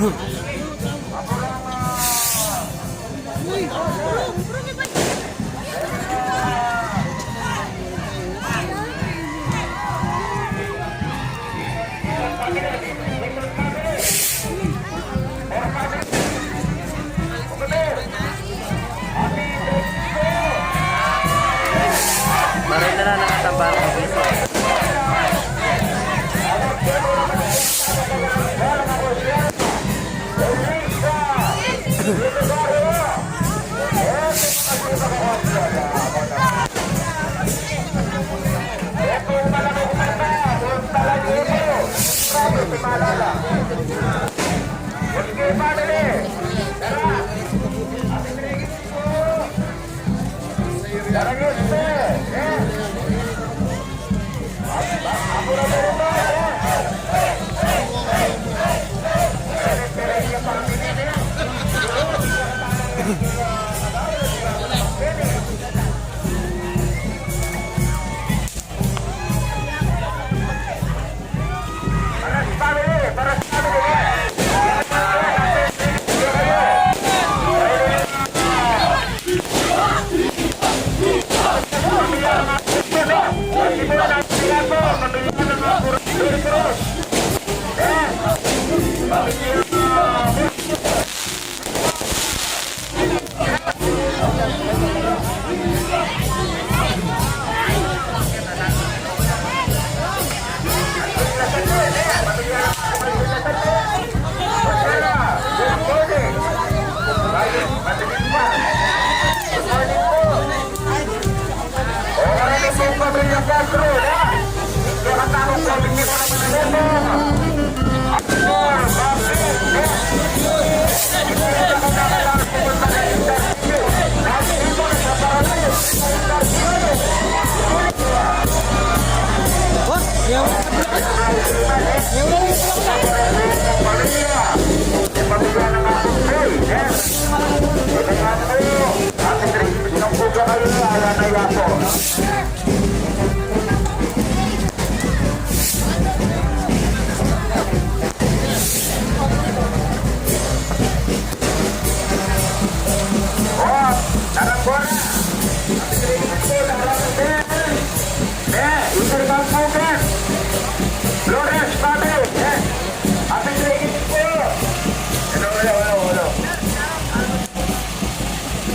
Maray na lang nakatambak ng piso.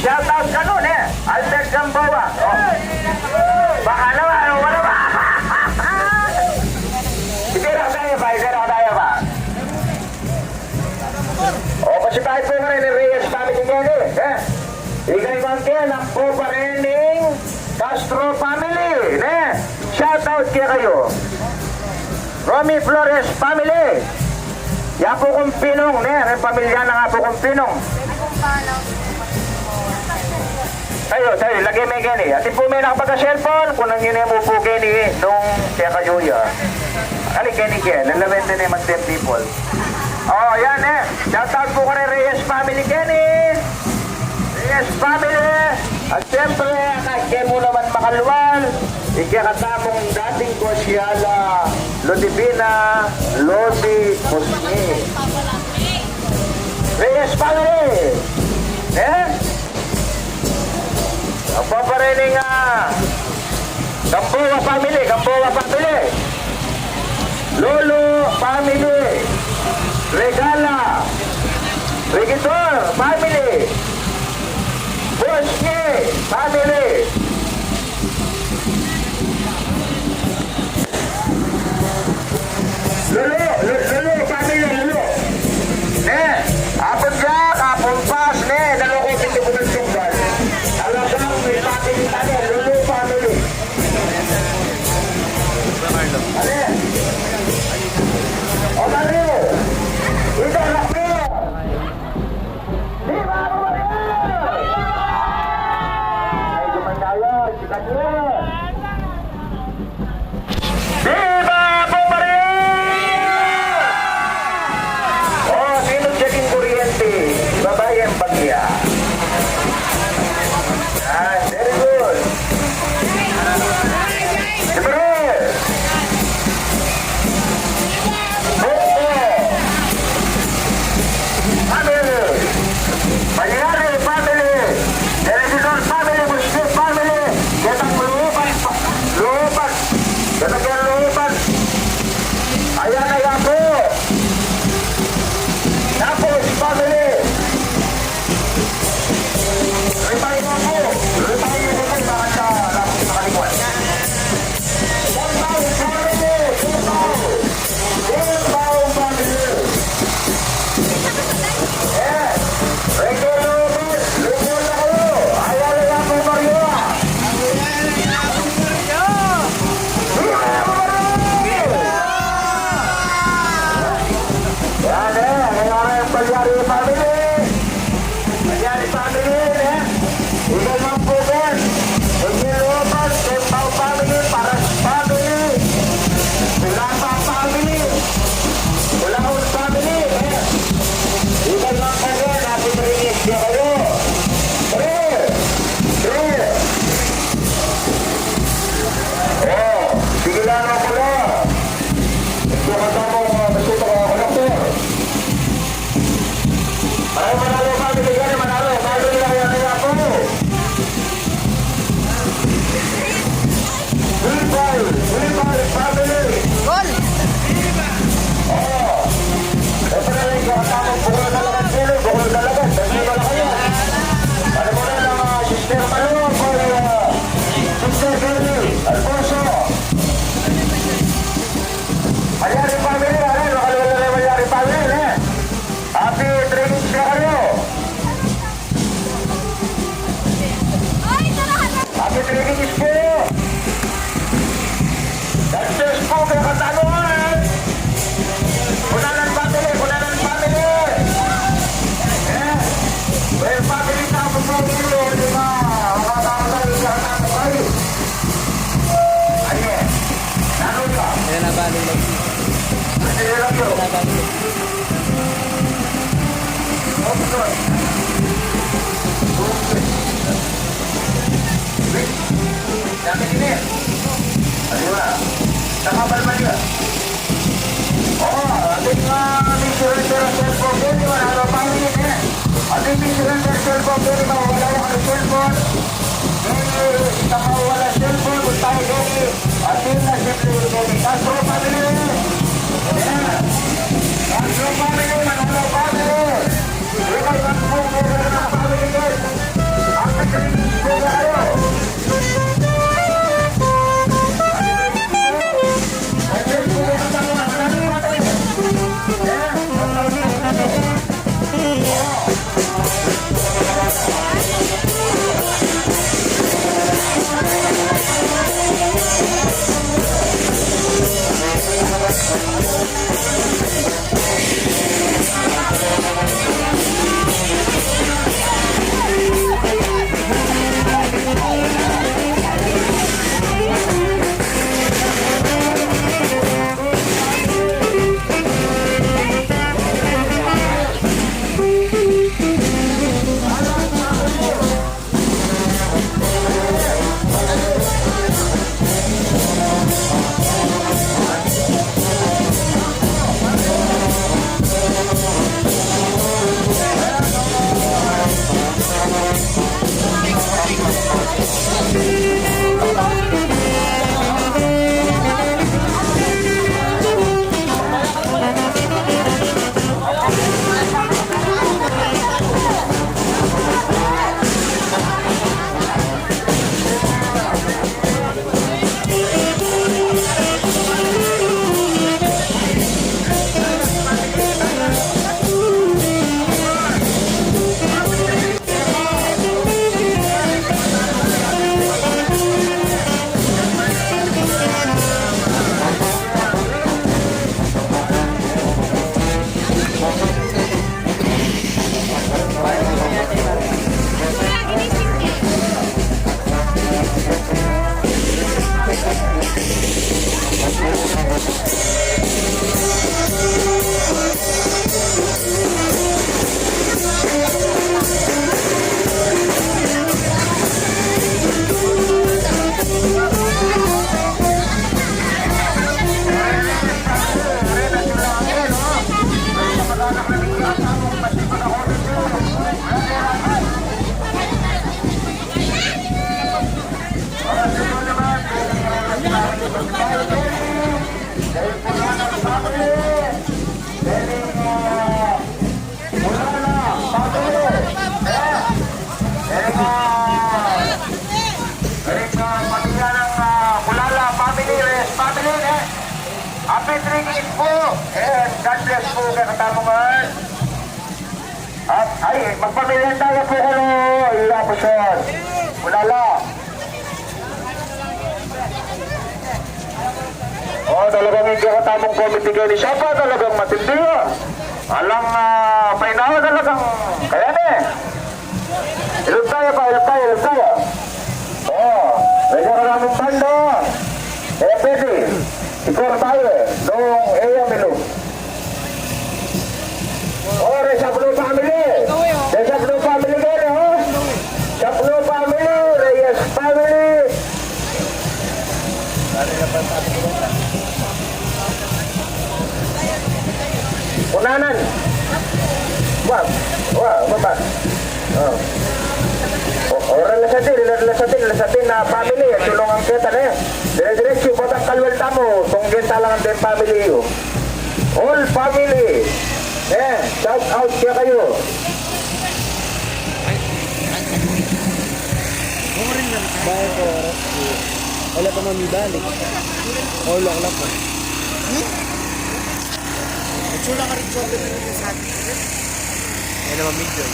Shoutout ka nun Albert Gamboa. Baka naman, wala ba? Sige lang tayo ba? O, pasipahin po nga rin ng Reyes family ngayon Ikay bangkin ang po pa rin ng Castro family. Shoutout kaya kayo. Romy Flores family. Yan po kong pinong, pamilya na nga po kong pinong. Tayo, lagay may gani. At po may nakapagka-cellphone, kung nang yun mo po gani, nung siya kayoya. Ali, gani, lalawin din naman 10 people. Oh, yan Shoutout po ka rin Reyes family, Kenny. Reyes family. At siyempre, kaya mo naman makalwal. Ikakatamong dating ko siyala, Lodibina, Lodi, Musni. Reyes family. Ang paparinig Gamboa family. Lolo family. Regala. Regitor family. Bosque family. Lolo family. Apon Jack, apon Pas, dalawang ko pintubunan sunggal. Alagang may pakikita Lolo family. O Mario, ito anak mo. Di ba ako Mario? Ay, gumanda Alfonso. Malyari family, nakalala na Malyari family, Happy training siya kayo. Happy training is po. Success po kaya katanungan. Kunalan family, kunalan family. Well, family na po po dito, di ba? Makakakasal siya na po kayo. Ayan. Nanon ka? Ayan na bali lang. Ayan lang yun. Ayan na bali lang. Okay. Dami din eh. Ano ba? Nakabalman niya. Ating surrender ang cellphone din. Wala pa rin eh. Ating surrender cellphone din. Wala ang cellphone. Hindi wala cellphone. Kung tayo din. Ating simple din. Castro family. Castro family. Manalo family. Ikaw ang family na family din. Ang pagkakinig ko na kayo. Happy drinking po! And God bless po kay Katamungan. At ay, magpamilyan tayo po ko Ilapuson. Ulala. Talagang hindi katamong committee kayo ni Siapa. Talagang matindi o. Alang painawa talagang. Kaya na eh. Ilog tayo pa, ilog tayo, ilog tayo. Medyo karaming bando. Pwede. Ikor tayo eh. Noong Milo. Reza Blue Family. Reza Blue Family kayo o. Reza Blue Family. Reyes Family. Unanan. Wah, baba. Orang lasatin na family. Tulungan kita na yan. Dire-diretso, batang kalwal tamo. Tunggin talangan din family yun. All family. Shout out siya kayo. Bye po. Wala pa mamibalik. Orlok lang po. Chula ka rin chocolate na rin sa atin. Yan naman medyo.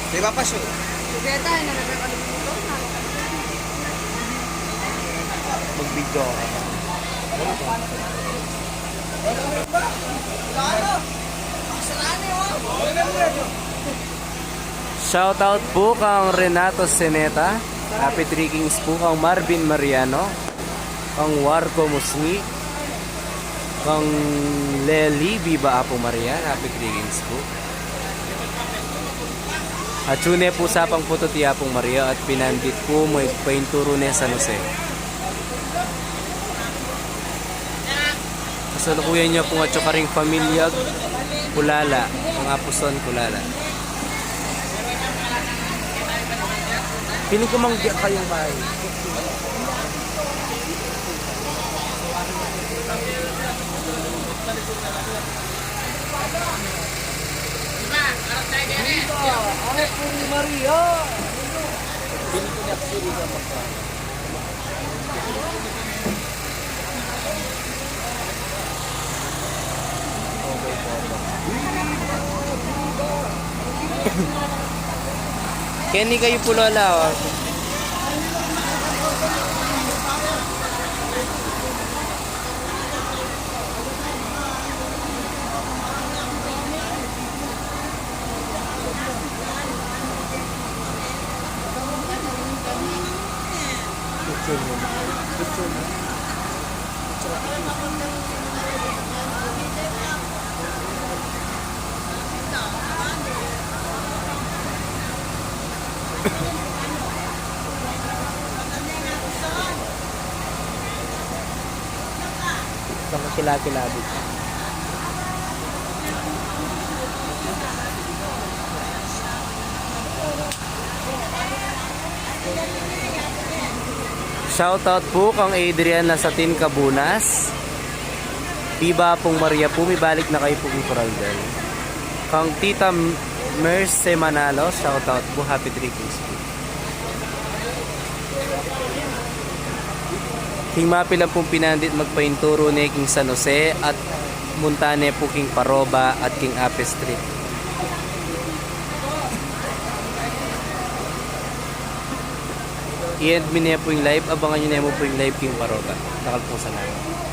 Diba pa siya? Beta, na nagkakalimutan. Mag-video ka. Shoutout po kang Renato Seneta. Happy Drinkings po kang Marvin Mariano. Kang Warco Musni. Kang Lely Viva Apo Marian. Happy Drinkings po. At tune po sa pang puto ti Apong Maria at pinandit po mo painturo ni San Jose. Kasalukuyan niya po nga tsokaring pamilyag Kulala, mga puson Kulala. Piling ko manggi kayong bahay. Maria. Piling ko actually ka magka. Kenny kayo po lola. Isang kilati-labit. Shoutout po kang Adrian Lasatin Cabunas. Viva pong Maria po, may balik na kayo po kong Coraldel. Kang Tita Merce Manalo, shoutout po, happy drinkings po. King mapi lang pong pinandit magpainturo ni King San Jose at Montane po King Paroba at King Ape Street. I-end mo niya po yung live. Abangan nyo na mo po yung live King Paroba. Nakal po sa namin.